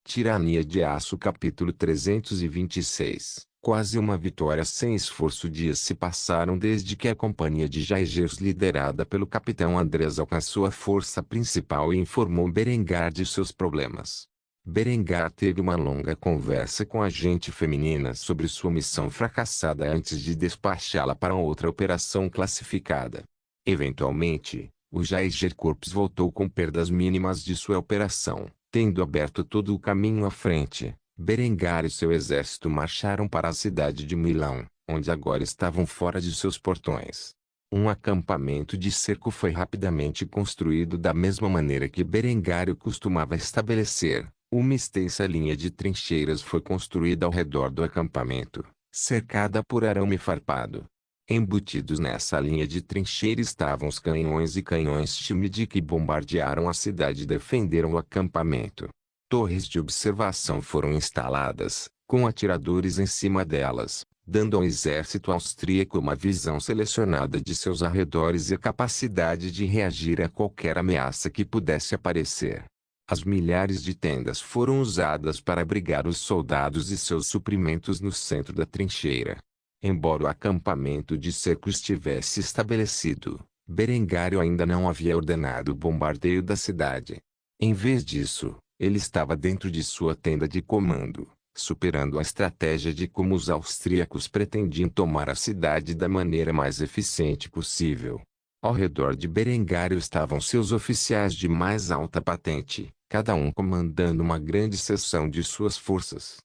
Tirania de Aço capítulo 326. Quase uma vitória sem esforço. Dias se passaram desde que a companhia de Jaeger, liderada pelo capitão Andrés, alcançou a força principal e informou Berengar de seus problemas. Berengar teve uma longa conversa com a agente feminina sobre sua missão fracassada antes de despachá-la para outra operação classificada. Eventualmente, o Jaeger Corps voltou com perdas mínimas de sua operação, tendo aberto todo o caminho à frente. Berengar e seu exército marcharam para a cidade de Milão, onde agora estavam fora de seus portões. Um acampamento de cerco foi rapidamente construído da mesma maneira que Berengar costumava estabelecer. Uma extensa linha de trincheiras foi construída ao redor do acampamento, cercada por arame farpado. Embutidos nessa linha de trincheira estavam os canhões e canhões Schmidt que bombardearam a cidade e defenderam o acampamento. Torres de observação foram instaladas, com atiradores em cima delas, dando ao exército austríaco uma visão selecionada de seus arredores e a capacidade de reagir a qualquer ameaça que pudesse aparecer. As milhares de tendas foram usadas para abrigar os soldados e seus suprimentos no centro da trincheira. Embora o acampamento de cerco estivesse estabelecido, Berengário ainda não havia ordenado o bombardeio da cidade. Em vez disso, ele estava dentro de sua tenda de comando, superando a estratégia de como os austríacos pretendiam tomar a cidade da maneira mais eficiente possível. Ao redor de Berengário estavam seus oficiais de mais alta patente, cada um comandando uma grande seção de suas forças.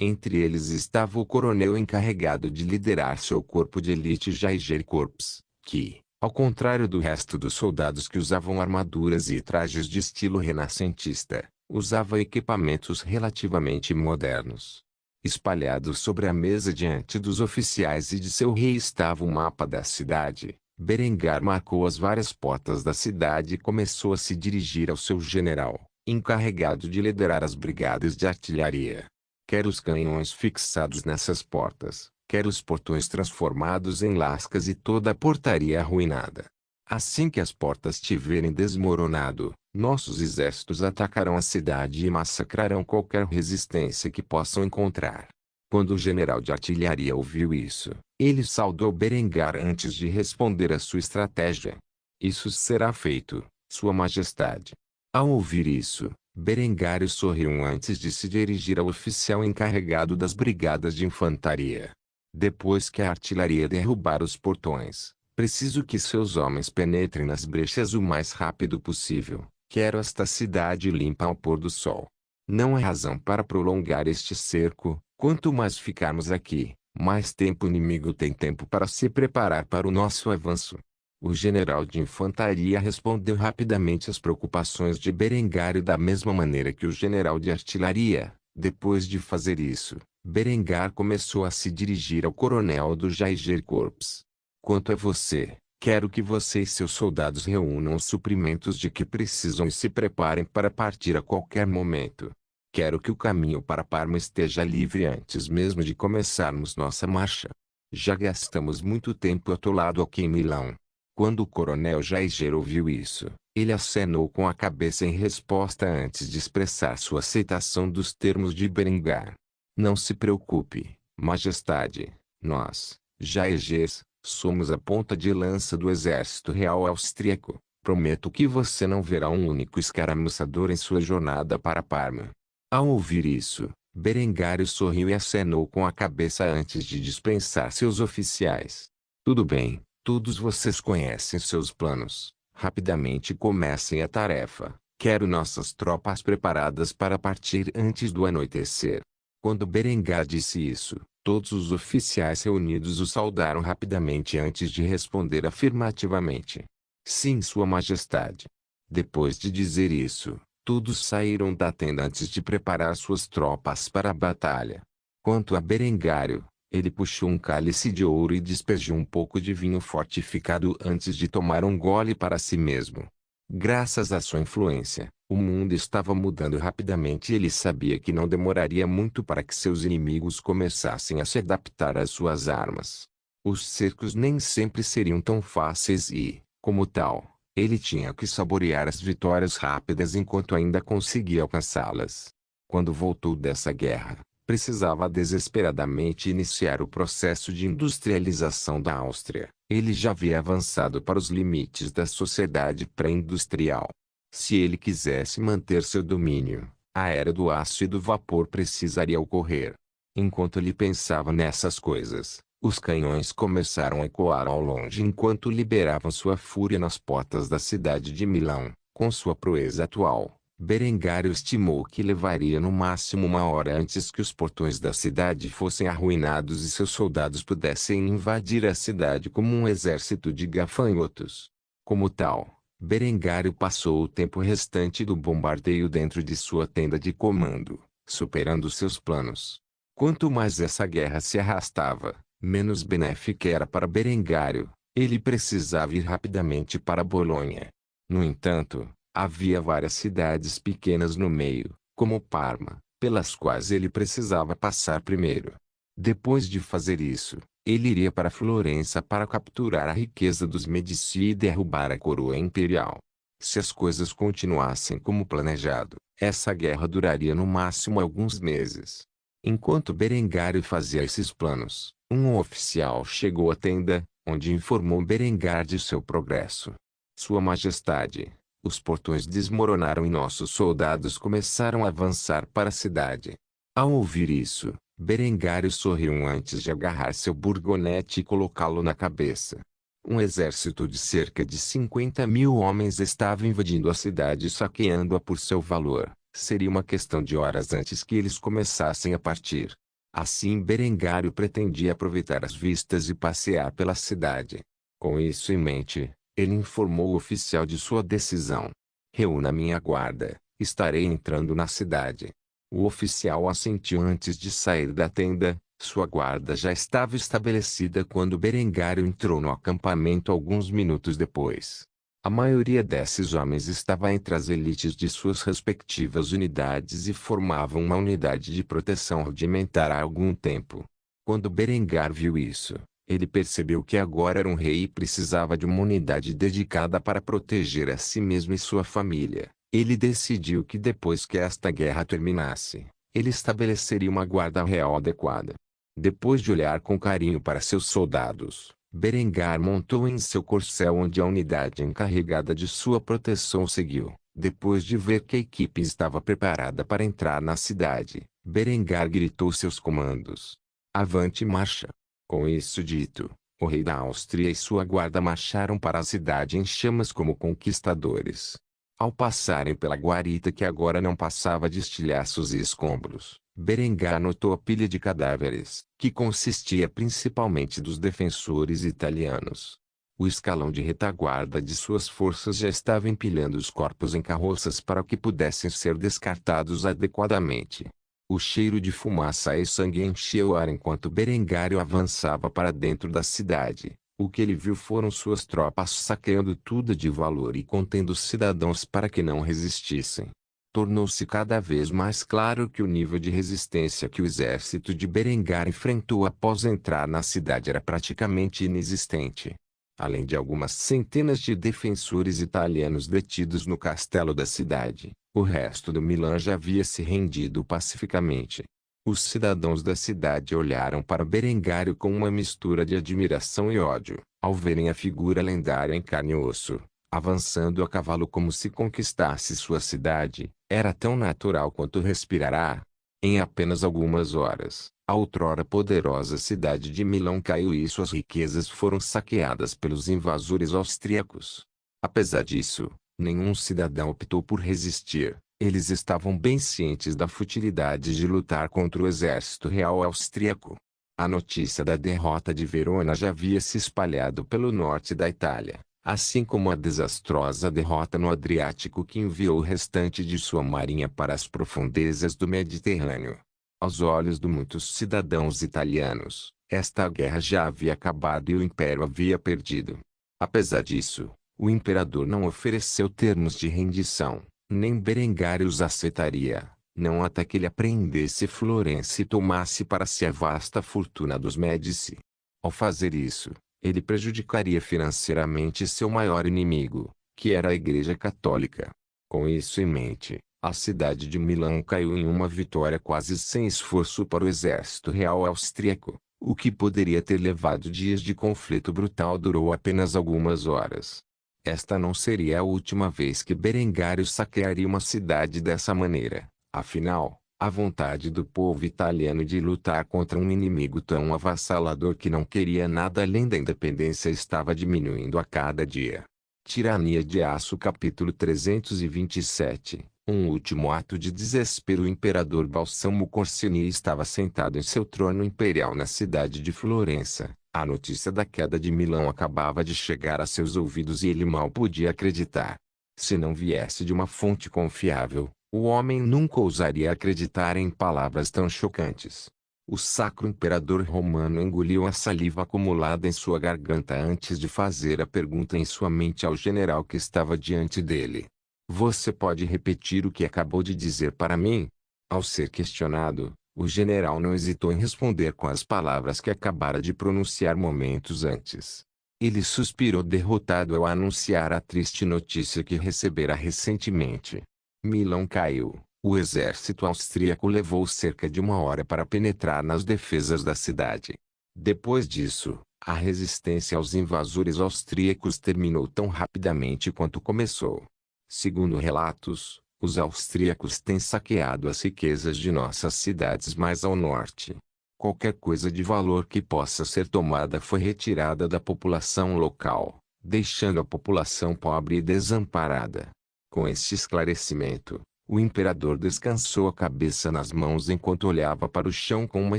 Entre eles estava o coronel encarregado de liderar seu corpo de elite Jaeger Corps, que, ao contrário do resto dos soldados que usavam armaduras e trajes de estilo renascentista, usava equipamentos relativamente modernos. Espalhados sobre a mesa diante dos oficiais e de seu rei estava o mapa da cidade. Berengar marcou as várias portas da cidade e começou a se dirigir ao seu general, encarregado de liderar as brigadas de artilharia. Quer os canhões fixados nessas portas, quer os portões transformados em lascas e toda a portaria arruinada. Assim que as portas tiverem desmoronado, nossos exércitos atacarão a cidade e massacrarão qualquer resistência que possam encontrar. Quando o general de artilharia ouviu isso, ele saudou Berengar antes de responder a sua estratégia. Isso será feito, Sua Majestade. Ao ouvir isso, Berengário sorriu antes de se dirigir ao oficial encarregado das brigadas de infantaria. Depois que a artilharia derrubar os portões, preciso que seus homens penetrem nas brechas o mais rápido possível. Quero esta cidade limpa ao pôr do sol. Não há razão para prolongar este cerco. Quanto mais ficarmos aqui, mais tempo o inimigo tem tempo para se preparar para o nosso avanço. O general de infantaria respondeu rapidamente às preocupações de Berengário da mesma maneira que o general de artilharia. Depois de fazer isso, Berengar começou a se dirigir ao coronel do Jaeger Corps. Quanto a você, quero que você e seus soldados reúnam os suprimentos de que precisam e se preparem para partir a qualquer momento. Quero que o caminho para Parma esteja livre antes mesmo de começarmos nossa marcha. Já gastamos muito tempo atolado aqui em Milão. Quando o coronel Jaeger ouviu isso, ele acenou com a cabeça em resposta antes de expressar sua aceitação dos termos de Berengar. Não se preocupe, Majestade. Nós, Jaegers, somos a ponta de lança do exército real austríaco. Prometo que você não verá um único escaramuçador em sua jornada para Parma. Ao ouvir isso, Berengário sorriu e acenou com a cabeça antes de dispensar seus oficiais. Tudo bem, todos vocês conhecem seus planos. Rapidamente comecem a tarefa. Quero nossas tropas preparadas para partir antes do anoitecer. Quando Berengar disse isso, todos os oficiais reunidos o saudaram rapidamente antes de responder afirmativamente. Sim, Sua Majestade. Depois de dizer isso, todos saíram da tenda antes de preparar suas tropas para a batalha. Quanto a Berengário, ele puxou um cálice de ouro e despejou um pouco de vinho fortificado antes de tomar um gole para si mesmo. Graças à sua influência, o mundo estava mudando rapidamente e ele sabia que não demoraria muito para que seus inimigos começassem a se adaptar às suas armas. Os cercos nem sempre seriam tão fáceis e, como tal, ele tinha que saborear as vitórias rápidas enquanto ainda conseguia alcançá-las. Quando voltou dessa guerra, precisava desesperadamente iniciar o processo de industrialização da Áustria. Ele já havia avançado para os limites da sociedade pré-industrial. Se ele quisesse manter seu domínio, a era do aço e do vapor precisaria ocorrer. Enquanto ele pensava nessas coisas, os canhões começaram a ecoar ao longe enquanto liberavam sua fúria nas portas da cidade de Milão. Com sua proeza atual, Berengário estimou que levaria no máximo uma hora antes que os portões da cidade fossem arruinados e seus soldados pudessem invadir a cidade como um exército de gafanhotos. Como tal, Berengário passou o tempo restante do bombardeio dentro de sua tenda de comando, superando seus planos. Quanto mais essa guerra se arrastava, menos benéfica era para Berengário. Ele precisava ir rapidamente para Bolonha. No entanto, havia várias cidades pequenas no meio, como Parma, pelas quais ele precisava passar primeiro. Depois de fazer isso, ele iria para Florença para capturar a riqueza dos Medici e derrubar a coroa imperial. Se as coisas continuassem como planejado, essa guerra duraria no máximo alguns meses. Enquanto Berengário fazia esses planos, um oficial chegou à tenda, onde informou Berengar de seu progresso. Sua Majestade, os portões desmoronaram e nossos soldados começaram a avançar para a cidade. Ao ouvir isso, Berengário sorriu antes de agarrar seu burgonete e colocá-lo na cabeça. Um exército de cerca de 50.000 homens estava invadindo a cidade e saqueando-a por seu valor. Seria uma questão de horas antes que eles começassem a partir. Assim Berengário pretendia aproveitar as vistas e passear pela cidade. Com isso em mente, ele informou o oficial de sua decisão. Reúna minha guarda, estarei entrando na cidade. O oficial assentiu antes de sair da tenda. Sua guarda já estava estabelecida quando Berengário entrou no acampamento alguns minutos depois. A maioria desses homens estava entre as elites de suas respectivas unidades e formavam uma unidade de proteção rudimentar há algum tempo. Quando Berengar viu isso, ele percebeu que agora era um rei e precisava de uma unidade dedicada para proteger a si mesmo e sua família. Ele decidiu que depois que esta guerra terminasse, ele estabeleceria uma guarda real adequada. Depois de olhar com carinho para seus soldados, Berengar montou em seu corcel onde a unidade encarregada de sua proteção seguiu. Depois de ver que a equipe estava preparada para entrar na cidade, Berengar gritou seus comandos. Avante marcha! Com isso dito, o rei da Áustria e sua guarda marcharam para a cidade em chamas como conquistadores. Ao passarem pela guarita que agora não passava de estilhaços e escombros, Berengar notou a pilha de cadáveres, que consistia principalmente dos defensores italianos. O escalão de retaguarda de suas forças já estava empilhando os corpos em carroças para que pudessem ser descartados adequadamente. O cheiro de fumaça e sangue enchia o ar enquanto Berengário avançava para dentro da cidade. O que ele viu foram suas tropas saqueando tudo de valor e contendo os cidadãos para que não resistissem. Tornou-se cada vez mais claro que o nível de resistência que o exército de Berengar enfrentou após entrar na cidade era praticamente inexistente. Além de algumas centenas de defensores italianos detidos no castelo da cidade, o resto do Milan já havia se rendido pacificamente. Os cidadãos da cidade olharam para Berengário com uma mistura de admiração e ódio, ao verem a figura lendária em carne e osso, avançando a cavalo como se conquistasse sua cidade. Era tão natural quanto respirar ar. Em apenas algumas horas, a outrora poderosa cidade de Milão caiu e suas riquezas foram saqueadas pelos invasores austríacos. Apesar disso, nenhum cidadão optou por resistir. Eles estavam bem cientes da futilidade de lutar contra o exército real austríaco. A notícia da derrota de Verona já havia se espalhado pelo norte da Itália, assim como a desastrosa derrota no Adriático que enviou o restante de sua marinha para as profundezas do Mediterrâneo. Aos olhos de muitos cidadãos italianos, esta guerra já havia acabado e o império havia perdido. Apesar disso, o imperador não ofereceu termos de rendição, nem Berengário os aceitaria, não até que ele apreendesse Florença e tomasse para si a vasta fortuna dos Médici. Ao fazer isso, ele prejudicaria financeiramente seu maior inimigo, que era a Igreja Católica. Com isso em mente, A cidade de Milão caiu em uma vitória quase sem esforço para o exército real austríaco. O que poderia ter levado dias de conflito brutal durou apenas algumas horas. Esta não seria a última vez que Berengário saquearia uma cidade dessa maneira. Afinal, a vontade do povo italiano de lutar contra um inimigo tão avassalador que não queria nada além da independência estava diminuindo a cada dia. Tirania de Aço capítulo 327. Um último ato de desespero. O imperador Balsamo Corsini estava sentado em seu trono imperial na cidade de Florença. A notícia da queda de Milão acabava de chegar a seus ouvidos e ele mal podia acreditar. Se não viesse de uma fonte confiável, o homem nunca ousaria acreditar em palavras tão chocantes. O sacro imperador romano engoliu a saliva acumulada em sua garganta antes de fazer a pergunta em sua mente ao general que estava diante dele. Você pode repetir o que acabou de dizer para mim? Ao ser questionado, o general não hesitou em responder com as palavras que acabara de pronunciar momentos antes. Ele suspirou derrotado ao anunciar a triste notícia que recebera recentemente. Milão caiu. O exército austríaco levou cerca de uma hora para penetrar nas defesas da cidade. Depois disso, a resistência aos invasores austríacos terminou tão rapidamente quanto começou. Segundo relatos, os austríacos têm saqueado as riquezas de nossas cidades mais ao norte. Qualquer coisa de valor que possa ser tomada foi retirada da população local, deixando a população pobre e desamparada. Com este esclarecimento, o imperador descansou a cabeça nas mãos enquanto olhava para o chão com uma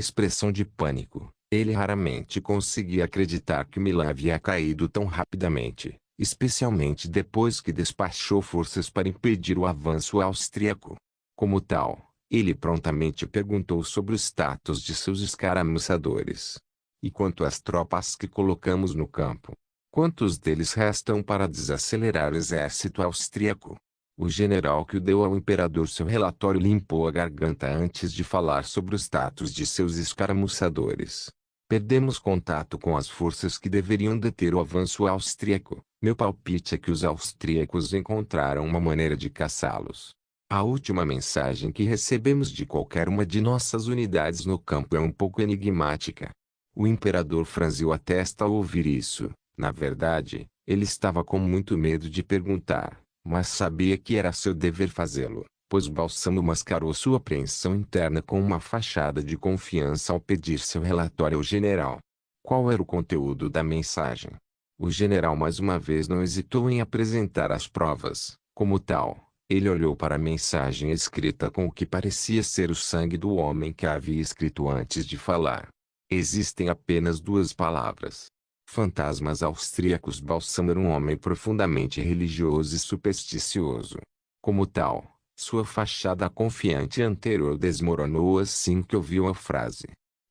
expressão de pânico. Ele raramente conseguia acreditar que Milão havia caído tão rapidamente, especialmente depois que despachou forças para impedir o avanço austríaco. Como tal, ele prontamente perguntou sobre o status de seus escaramuçadores. E quanto às tropas que colocamos no campo? Quantos deles restam para desacelerar o exército austríaco? O general que deu ao imperador seu relatório limpou a garganta antes de falar sobre o status de seus escaramuçadores. Perdemos contato com as forças que deveriam deter o avanço austríaco. Meu palpite é que os austríacos encontraram uma maneira de caçá-los. A última mensagem que recebemos de qualquer uma de nossas unidades no campo é um pouco enigmática. O imperador franziu a testa ao ouvir isso. Na verdade, ele estava com muito medo de perguntar, mas sabia que era seu dever fazê-lo, pois Balsamo mascarou sua apreensão interna com uma fachada de confiança ao pedir seu relatório ao general. Qual era o conteúdo da mensagem? O general mais uma vez não hesitou em apresentar as provas. Como tal, ele olhou para a mensagem escrita com o que parecia ser o sangue do homem que a havia escrito antes de falar. Existem apenas duas palavras. Fantasmas austríacos. Balsamo era um homem profundamente religioso e supersticioso. Como tal, sua fachada confiante anterior desmoronou assim que ouviu a frase.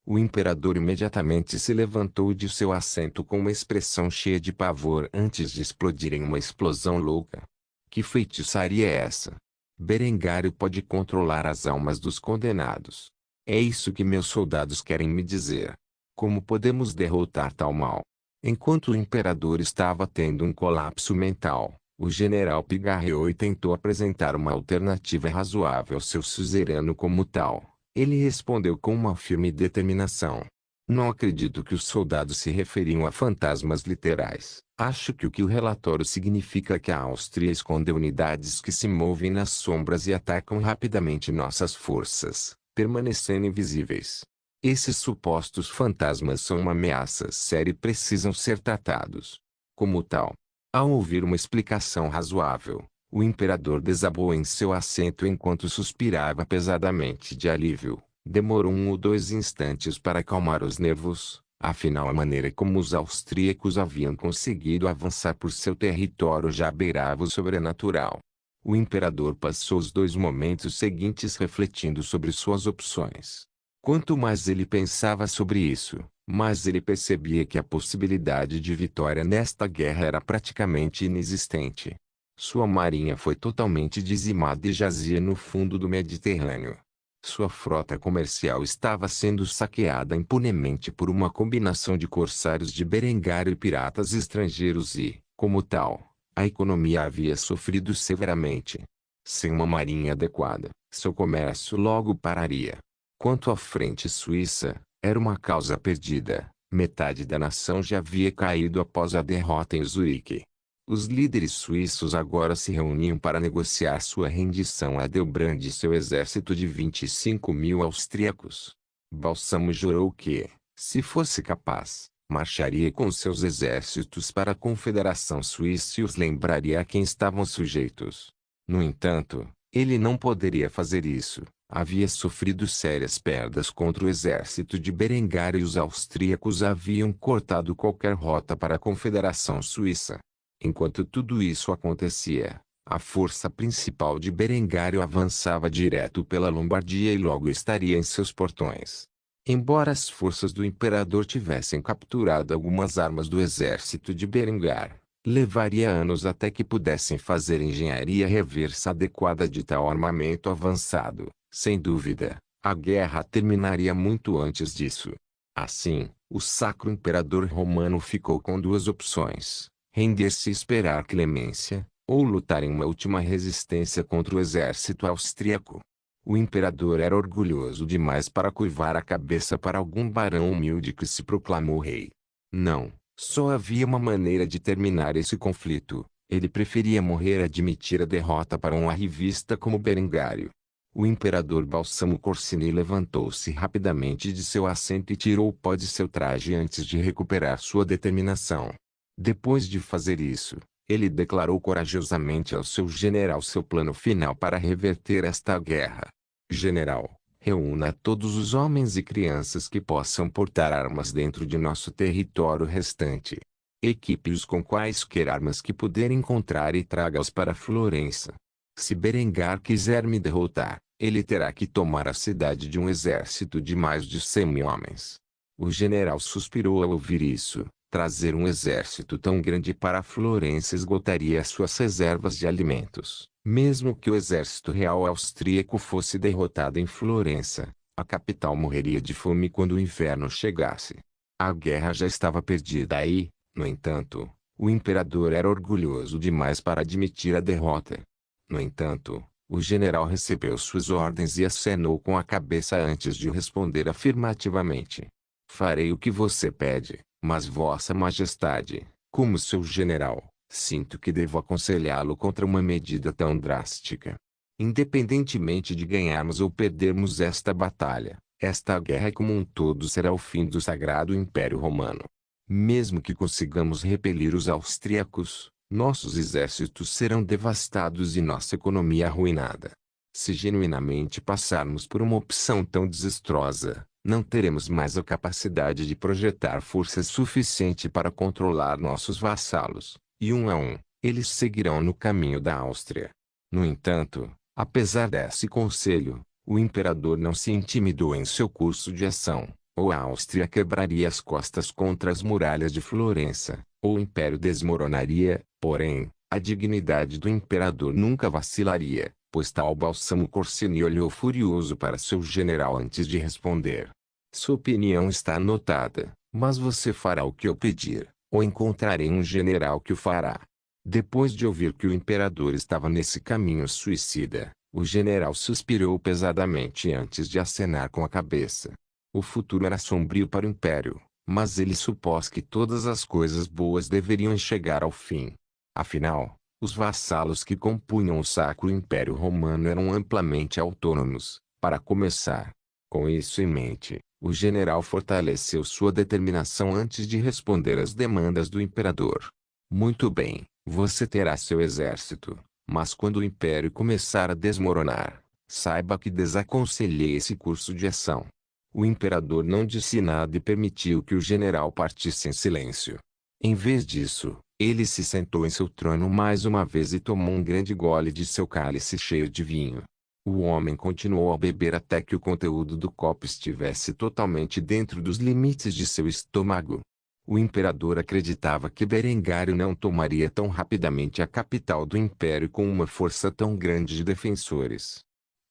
O imperador imediatamente se levantou de seu assento com uma expressão cheia de pavor antes de explodir em uma explosão louca. Que feitiçaria é essa? Berengário pode controlar as almas dos condenados. É isso que meus soldados querem me dizer. Como podemos derrotar tal mal? Enquanto o imperador estava tendo um colapso mental, o general pigarreou e tentou apresentar uma alternativa razoável ao seu suzerano. Como tal, ele respondeu com uma firme determinação. Não acredito que os soldados se referiam a fantasmas literais. Acho que o relatório significa que a Áustria esconde unidades que se movem nas sombras e atacam rapidamente nossas forças, permanecendo invisíveis. Esses supostos fantasmas são uma ameaça séria e precisam ser tratados como tal. Ao ouvir uma explicação razoável, o imperador desabou em seu assento enquanto suspirava pesadamente de alívio. Demorou 1 ou 2 instantes para acalmar os nervos, afinal a maneira como os austríacos haviam conseguido avançar por seu território já beirava o sobrenatural. O imperador passou os 2 momentos seguintes refletindo sobre suas opções. Quanto mais ele pensava sobre isso, mais ele percebia que a possibilidade de vitória nesta guerra era praticamente inexistente. Sua marinha foi totalmente dizimada e jazia no fundo do Mediterrâneo. Sua frota comercial estava sendo saqueada impunemente por uma combinação de corsários de Berengário e piratas estrangeiros e, como tal, a economia havia sofrido severamente. Sem uma marinha adequada, seu comércio logo pararia. Quanto à frente suíça, era uma causa perdida. Metade da nação já havia caído após a derrota em Zurique. Os líderes suíços agora se reuniam para negociar sua rendição a Delbrand e seu exército de 25.000 austríacos. Balsamo jurou que, se fosse capaz, marcharia com seus exércitos para a Confederação Suíça e os lembraria a quem estavam sujeitos. No entanto, ele não poderia fazer isso. Havia sofrido sérias perdas contra o exército de Berengário e os austríacos haviam cortado qualquer rota para a Confederação Suíça. Enquanto tudo isso acontecia, a força principal de Berengário avançava direto pela Lombardia e logo estaria em seus portões. Embora as forças do imperador tivessem capturado algumas armas do exército de Berengar, levaria anos até que pudessem fazer engenharia reversa adequada de tal armamento avançado. Sem dúvida, a guerra terminaria muito antes disso. Assim, o Sacro Imperador Romano ficou com duas opções: render-se e esperar clemência, ou lutar em uma última resistência contra o exército austríaco. O imperador era orgulhoso demais para curvar a cabeça para algum barão humilde que se proclamou rei. Não, só havia uma maneira de terminar esse conflito. Ele preferia morrer a admitir a derrota para um arrivista como Berengário. O imperador Balsamo Corsini levantou-se rapidamente de seu assento e tirou o pó de seu traje antes de recuperar sua determinação. Depois de fazer isso, ele declarou corajosamente ao seu general seu plano final para reverter esta guerra. General, reúna todos os homens e crianças que possam portar armas dentro de nosso território restante. Equipe-os com quaisquer armas que puder encontrar e traga-os para Florença. Se Berengar quiser me derrotar, ele terá que tomar a cidade de um exército de mais de 100.000 homens. O general suspirou ao ouvir isso. Trazer um exército tão grande para Florença esgotaria suas reservas de alimentos. Mesmo que o exército real austríaco fosse derrotado em Florença, a capital morreria de fome quando o inverno chegasse. A guerra já estava perdida e, no entanto, o imperador era orgulhoso demais para admitir a derrota. No entanto, o general recebeu suas ordens e acenou com a cabeça antes de responder afirmativamente. Farei o que você pede, mas Vossa Majestade, como seu general, sinto que devo aconselhá-lo contra uma medida tão drástica. Independentemente de ganharmos ou perdermos esta batalha, esta guerra como um todo será o fim do Sagrado Império Romano. Mesmo que consigamos repelir os austríacos, nossos exércitos serão devastados e nossa economia arruinada. Se genuinamente passarmos por uma opção tão desastrosa, não teremos mais a capacidade de projetar força suficiente para controlar nossos vassalos, e um a um, eles seguirão no caminho da Áustria. No entanto, apesar desse conselho, o imperador não se intimidou em seu curso de ação. Ou a Áustria quebraria as costas contra as muralhas de Florença, ou o império desmoronaria. Porém, a dignidade do imperador nunca vacilaria, pois tal Balsamo Corsini olhou furioso para seu general antes de responder. Sua opinião está anotada, mas você fará o que eu pedir, ou encontrarei um general que o fará. Depois de ouvir que o imperador estava nesse caminho suicida, o general suspirou pesadamente antes de acenar com a cabeça. O futuro era sombrio para o império, mas ele supôs que todas as coisas boas deveriam chegar ao fim. Afinal, os vassalos que compunham o Sacro Império Romano eram amplamente autônomos, para começar. Com isso em mente, o general fortaleceu sua determinação antes de responder às demandas do imperador. Muito bem, você terá seu exército, mas quando o império começar a desmoronar, saiba que desaconselhei esse curso de ação. O imperador não disse nada e permitiu que o general partisse em silêncio. Em vez disso, ele se sentou em seu trono mais uma vez e tomou um grande gole de seu cálice cheio de vinho. O homem continuou a beber até que o conteúdo do copo estivesse totalmente dentro dos limites de seu estômago. O imperador acreditava que Berengário não tomaria tão rapidamente a capital do império com uma força tão grande de defensores.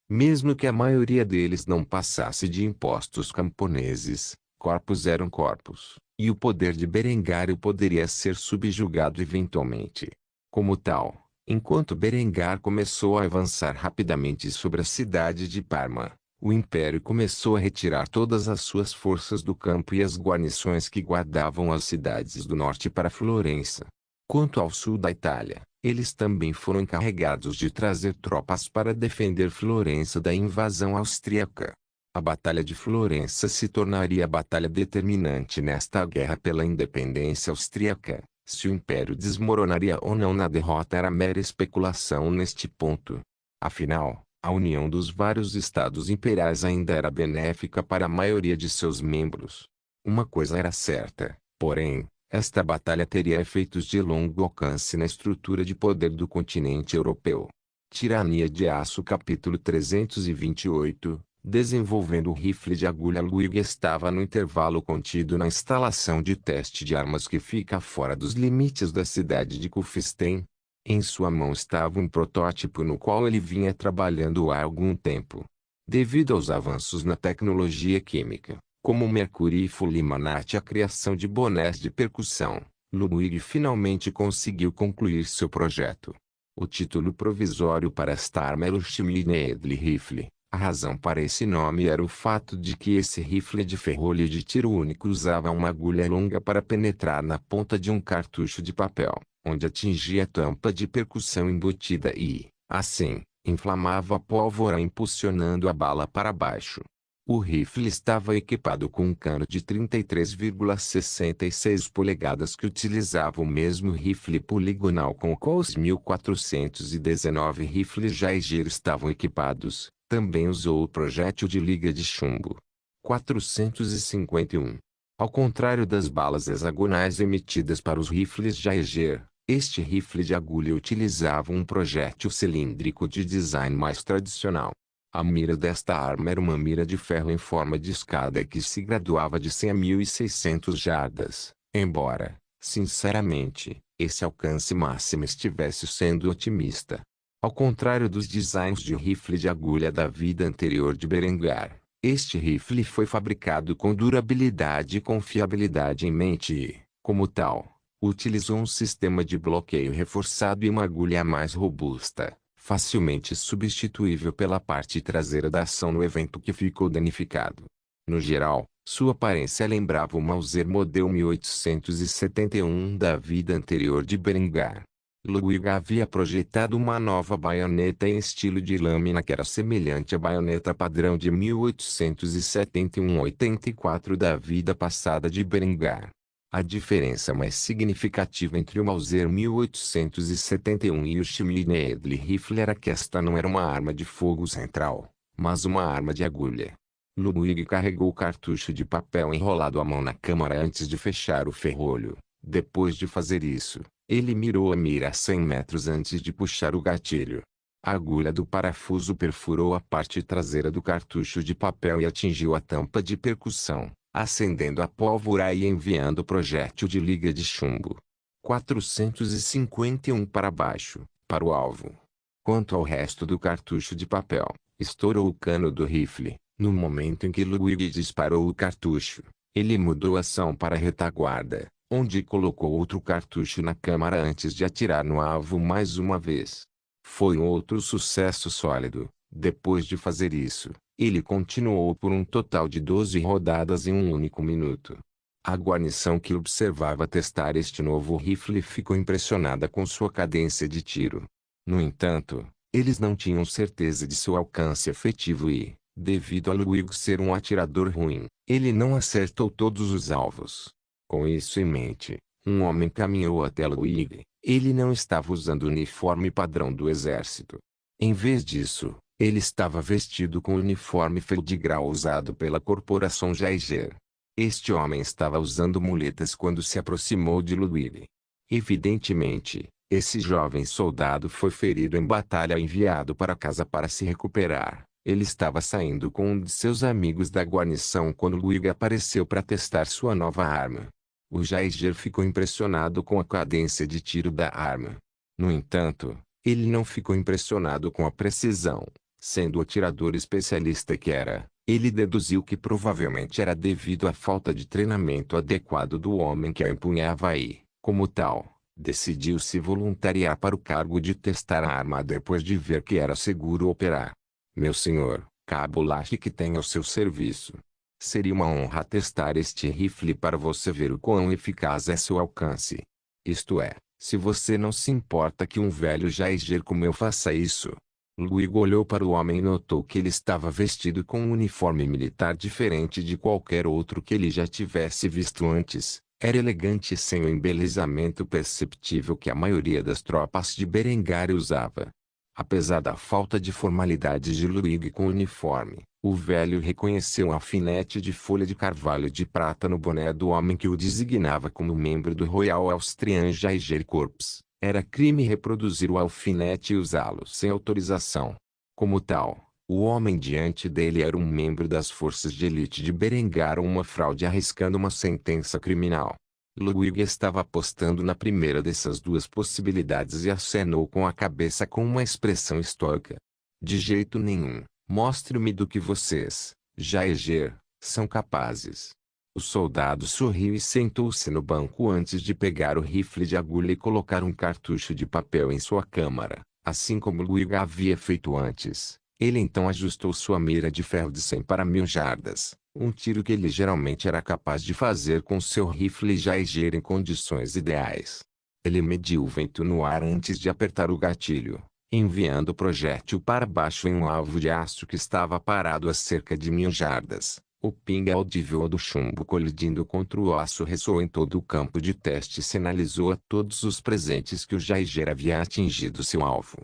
Mesmo que a maioria deles não passasse de impostos camponeses, corpos eram corpos, e o poder de Berengário poderia ser subjugado eventualmente. Como tal, Enquanto Berengar começou a avançar rapidamente sobre a cidade de Parma, o Império começou a retirar todas as suas forças do campo e as guarnições que guardavam as cidades do norte para Florença. Quanto ao sul da Itália, eles também foram encarregados de trazer tropas para defender Florença da invasão austríaca. A Batalha de Florença se tornaria a batalha determinante nesta guerra pela independência austríaca. Se o Império desmoronaria ou não na derrota era mera especulação neste ponto. Afinal, a união dos vários estados imperiais ainda era benéfica para a maioria de seus membros. Uma coisa era certa, porém, esta batalha teria efeitos de longo alcance na estrutura de poder do continente europeu. Tirania de Aço capítulo 328. Desenvolvendo o rifle de agulha, Luigi estava no intervalo contido na instalação de teste de armas que fica fora dos limites da cidade de Kufstein. Em sua mão estava um protótipo no qual ele vinha trabalhando há algum tempo. Devido aos avanços na tecnologia química, como o mercurífero limonate e a criação de bonés de percussão, Luigi finalmente conseguiu concluir seu projeto. O título provisório para esta arma era o Schmidt-Niedl Rifle. A razão para esse nome era o fato de que esse rifle de ferrolho de tiro único usava uma agulha longa para penetrar na ponta de um cartucho de papel, onde atingia a tampa de percussão embutida e, assim, inflamava a pólvora impulsionando a bala para baixo. O rifle estava equipado com um cano de 33,66 polegadas que utilizava o mesmo rifle poligonal com o qual os 1419 rifles Jaeger estavam equipados. Também usou o projétil de liga de chumbo. 451. Ao contrário das balas hexagonais emitidas para os rifles Jaeger, este rifle de agulha utilizava um projétil cilíndrico de design mais tradicional. A mira desta arma era uma mira de ferro em forma de escada que se graduava de 100 a 1.600 jardas, embora, sinceramente, esse alcance máximo estivesse sendo otimista. Ao contrário dos designs de rifle de agulha da vida anterior de Berengar, este rifle foi fabricado com durabilidade e confiabilidade em mente e, como tal, utilizou um sistema de bloqueio reforçado e uma agulha mais robusta, facilmente substituível pela parte traseira da ação no evento que ficou danificado. No geral, sua aparência lembrava o Mauser Model 1871 da vida anterior de Berengar. Luigi havia projetado uma nova baioneta em estilo de lâmina que era semelhante à baioneta padrão de 1871-84 da vida passada de Berengar. A diferença mais significativa entre o Mauser 1871 e o Schmidt-Niedl Rifle era que esta não era uma arma de fogo central, mas uma arma de agulha. Luigi carregou o cartucho de papel enrolado à mão na câmara antes de fechar o ferrolho. Depois de fazer isso, ele mirou a mira a 100 metros antes de puxar o gatilho. A agulha do parafuso perfurou a parte traseira do cartucho de papel e atingiu a tampa de percussão, acendendo a pólvora e enviando o projétil de liga de chumbo. 451 para baixo, para o alvo. Quanto ao resto do cartucho de papel, estourou o cano do rifle. No momento em que Luigi disparou o cartucho, ele mudou a ação para a retaguarda, onde colocou outro cartucho na câmara antes de atirar no alvo mais uma vez. Foi outro sucesso sólido. Depois de fazer isso, ele continuou por um total de 12 rodadas em um único minuto. A guarnição que observava testar este novo rifle ficou impressionada com sua cadência de tiro. No entanto, eles não tinham certeza de seu alcance efetivo e, devido a Luigi ser um atirador ruim, ele não acertou todos os alvos. Com isso em mente, um homem caminhou até Luigi. Ele não estava usando o uniforme padrão do exército. Em vez disso, ele estava vestido com o uniforme Federal usado pela corporação Jaeger. Este homem estava usando muletas quando se aproximou de Luigi. Evidentemente, esse jovem soldado foi ferido em batalha e enviado para casa para se recuperar. Ele estava saindo com um de seus amigos da guarnição quando Luigi apareceu para testar sua nova arma. O Jaeger ficou impressionado com a cadência de tiro da arma. No entanto, ele não ficou impressionado com a precisão. Sendo o atirador especialista que era, ele deduziu que provavelmente era devido à falta de treinamento adequado do homem que a empunhava e, como tal, decidiu se voluntariar para o cargo de testar a arma depois de ver que era seguro operar. Meu senhor, Cabo Lache que tem ao seu serviço. Seria uma honra testar este rifle para você ver o quão eficaz é seu alcance. Isto é, se você não se importa que um velho Jaeger como eu faça isso. Luigi olhou para o homem e notou que ele estava vestido com um uniforme militar diferente de qualquer outro que ele já tivesse visto antes. Era elegante sem o embelezamento perceptível que a maioria das tropas de Berengar usava. Apesar da falta de formalidade de Luigi com o uniforme, o velho reconheceu um alfinete de folha de carvalho de prata no boné do homem que o designava como membro do Royal Austrian Jaeger Corps. Era crime reproduzir o alfinete e usá-lo sem autorização. Como tal, o homem diante dele era um membro das forças de elite de Berengar ou uma fraude arriscando uma sentença criminal. Luigi estava apostando na primeira dessas duas possibilidades e acenou com a cabeça com uma expressão estoica. De jeito nenhum, mostre-me do que vocês, Jaeger, são capazes. O soldado sorriu e sentou-se no banco antes de pegar o rifle de agulha e colocar um cartucho de papel em sua câmara, assim como Luigi havia feito antes. Ele então ajustou sua mira de ferro de 100 para 1000 jardas, um tiro que ele geralmente era capaz de fazer com seu rifle Jaeger em condições ideais. Ele mediu o vento no ar antes de apertar o gatilho, enviando o projétil para baixo em um alvo de aço que estava parado a cerca de 1000 jardas. O ping audível do chumbo colidindo contra o aço ressoou em todo o campo de teste e sinalizou a todos os presentes que o Jaeger havia atingido seu alvo.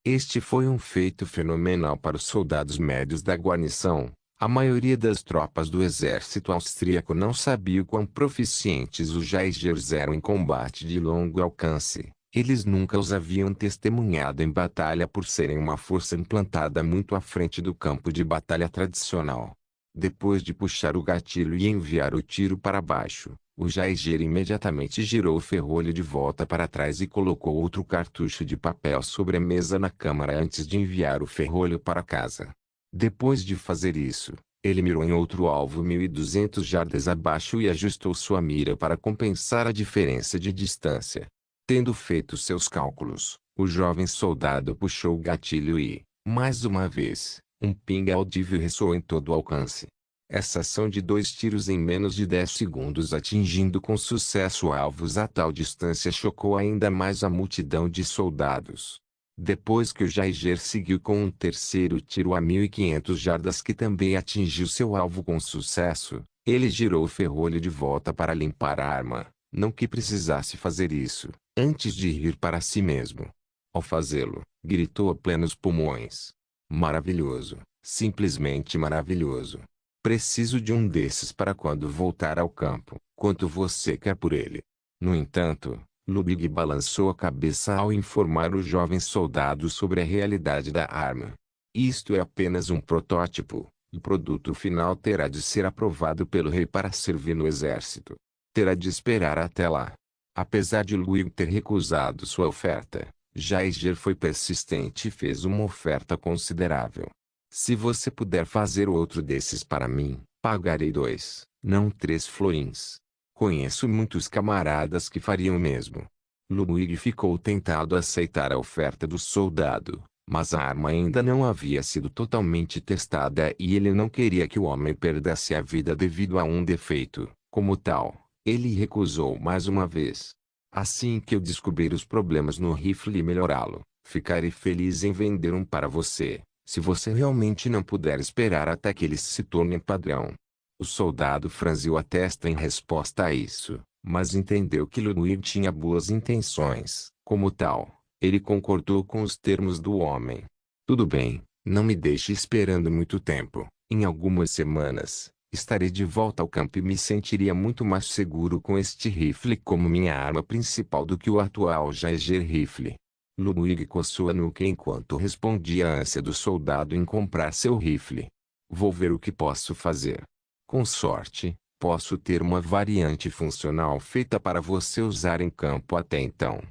Este foi um feito fenomenal para os soldados médios da guarnição. A maioria das tropas do exército austríaco não sabia o quão proficientes os Jaegers eram em combate de longo alcance. Eles nunca os haviam testemunhado em batalha por serem uma força implantada muito à frente do campo de batalha tradicional. Depois de puxar o gatilho e enviar o tiro para baixo, o Jaeger imediatamente girou o ferrolho de volta para trás e colocou outro cartucho de papel sobre a mesa na câmara antes de enviar o ferrolho para casa. Depois de fazer isso, ele mirou em outro alvo 1200 jardas abaixo e ajustou sua mira para compensar a diferença de distância. Tendo feito seus cálculos, o jovem soldado puxou o gatilho e, mais uma vez, um ping audível ressoou em todo o alcance. Essa ação de 2 tiros em menos de 10 segundos atingindo com sucesso alvos a tal distância chocou ainda mais a multidão de soldados. Depois que o Jaeger seguiu com um terceiro tiro a 1500 jardas que também atingiu seu alvo com sucesso, ele girou o ferrolho de volta para limpar a arma, não que precisasse fazer isso, antes de rir para si mesmo. Ao fazê-lo, gritou a plenos pulmões. Maravilhoso, simplesmente maravilhoso. Preciso de um desses para quando voltar ao campo. Quanto você quer por ele? No entanto, Luigi balançou a cabeça ao informar o jovem soldado sobre a realidade da arma. Isto é apenas um protótipo. O produto final terá de ser aprovado pelo rei para servir no exército. Terá de esperar até lá. Apesar de Luigi ter recusado sua oferta, Jaeger foi persistente e fez uma oferta considerável. Se você puder fazer outro desses para mim, pagarei 2, não 3 florins. Conheço muitos camaradas que fariam o mesmo. Luigi ficou tentado a aceitar a oferta do soldado, mas a arma ainda não havia sido totalmente testada e ele não queria que o homem perdesse a vida devido a um defeito. Como tal, ele recusou mais uma vez. Assim que eu descobrir os problemas no rifle e melhorá-lo, ficarei feliz em vender um para você, se você realmente não puder esperar até que ele se torne padrão. O soldado franziu a testa em resposta a isso, mas entendeu que Luigi tinha boas intenções. Como tal, ele concordou com os termos do homem. Tudo bem, não me deixe esperando muito tempo. Em algumas semanas, estarei de volta ao campo e me sentiria muito mais seguro com este rifle como minha arma principal do que o atual Jaeger rifle. Luigi coçou a nuca enquanto respondia à ânsia do soldado em comprar seu rifle. Vou ver o que posso fazer. Com sorte, posso ter uma variante funcional feita para você usar em campo até então.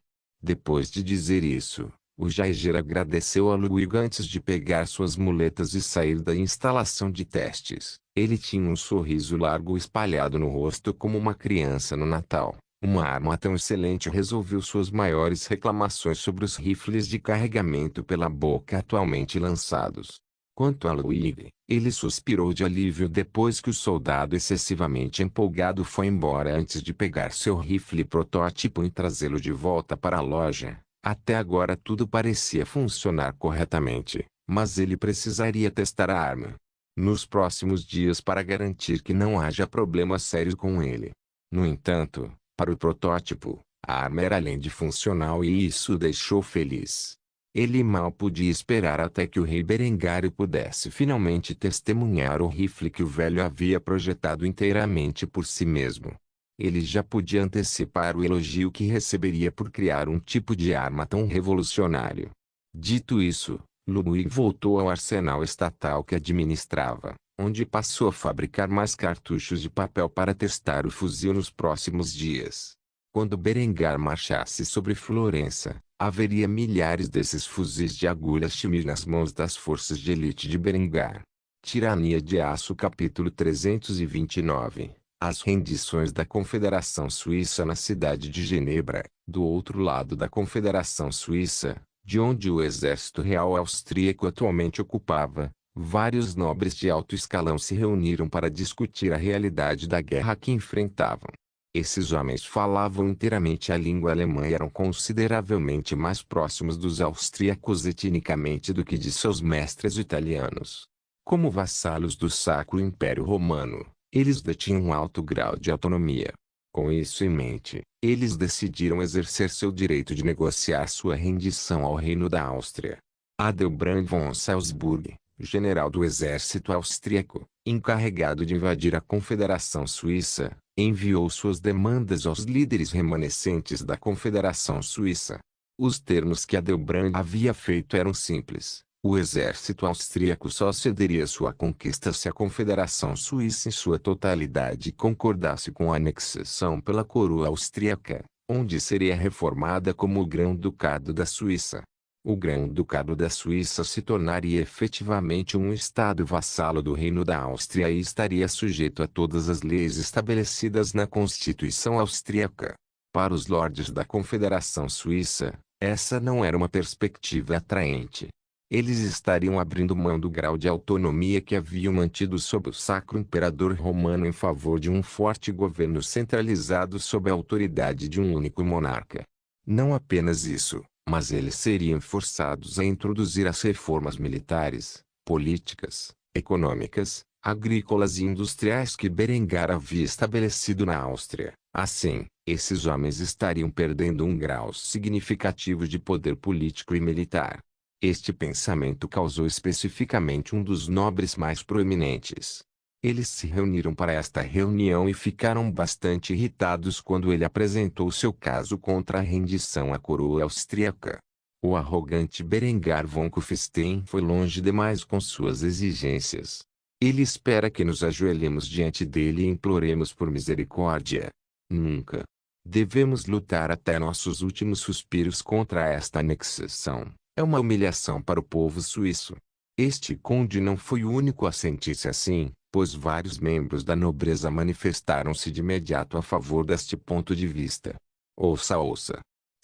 Depois de dizer isso, o Jaeger agradeceu a Luigi antes de pegar suas muletas e sair da instalação de testes. Ele tinha um sorriso largo espalhado no rosto como uma criança no Natal. Uma arma tão excelente resolveu suas maiores reclamações sobre os rifles de carregamento pela boca atualmente lançados. Quanto a Luigi, ele suspirou de alívio depois que o soldado excessivamente empolgado foi embora antes de pegar seu rifle protótipo e trazê-lo de volta para a loja. Até agora tudo parecia funcionar corretamente, mas ele precisaria testar a arma nos próximos dias para garantir que não haja problema sério com ele. No entanto, para o protótipo, a arma era além de funcional e isso o deixou feliz. Ele mal podia esperar até que o rei Berengário pudesse finalmente testemunhar o rifle que o velho havia projetado inteiramente por si mesmo. Ele já podia antecipar o elogio que receberia por criar um tipo de arma tão revolucionário. Dito isso, Ludwig voltou ao arsenal estatal que administrava, onde passou a fabricar mais cartuchos de papel para testar o fuzil nos próximos dias. Quando Berengar marchasse sobre Florença, haveria milhares desses fuzis de agulha Schmidt nas mãos das forças de elite de Berengar. Tirania de Aço capítulo 329. As rendições da Confederação Suíça na cidade de Genebra, do outro lado da Confederação Suíça, de onde o exército real austríaco atualmente ocupava, vários nobres de alto escalão se reuniram para discutir a realidade da guerra que enfrentavam. Esses homens falavam inteiramente a língua alemã e eram consideravelmente mais próximos dos austríacos etnicamente do que de seus mestres italianos. Como vassalos do Sacro Império Romano, eles detinham um alto grau de autonomia. Com isso em mente, eles decidiram exercer seu direito de negociar sua rendição ao Reino da Áustria. Adelbrand von Salzburg, general do exército austríaco, encarregado de invadir a Confederação Suíça, enviou suas demandas aos líderes remanescentes da Confederação Suíça. Os termos que Adelbrand havia feito eram simples. O exército austríaco só cederia sua conquista se a Confederação Suíça em sua totalidade concordasse com a anexação pela coroa austríaca, onde seria reformada como o Grão-Ducado da Suíça. O Grão-Ducado da Suíça se tornaria efetivamente um estado vassalo do Reino da Áustria e estaria sujeito a todas as leis estabelecidas na Constituição austríaca. Para os lordes da Confederação Suíça, essa não era uma perspectiva atraente. Eles estariam abrindo mão do grau de autonomia que haviam mantido sob o Sacro Imperador Romano em favor de um forte governo centralizado sob a autoridade de um único monarca. Não apenas isso, mas eles seriam forçados a introduzir as reformas militares, políticas, econômicas, agrícolas e industriais que Berengar havia estabelecido na Áustria. Assim, esses homens estariam perdendo um grau significativo de poder político e militar. Este pensamento causou especificamente um dos nobres mais proeminentes. Eles se reuniram para esta reunião e ficaram bastante irritados quando ele apresentou seu caso contra a rendição à coroa austríaca. O arrogante Berengar von Kufstein foi longe demais com suas exigências. Ele espera que nos ajoelhemos diante dele e imploremos por misericórdia. Nunca. Devemos lutar até nossos últimos suspiros contra esta anexação. É uma humilhação para o povo suíço. Este conde não foi o único a sentir-se assim, pois vários membros da nobreza manifestaram-se de imediato a favor deste ponto de vista. Ouça.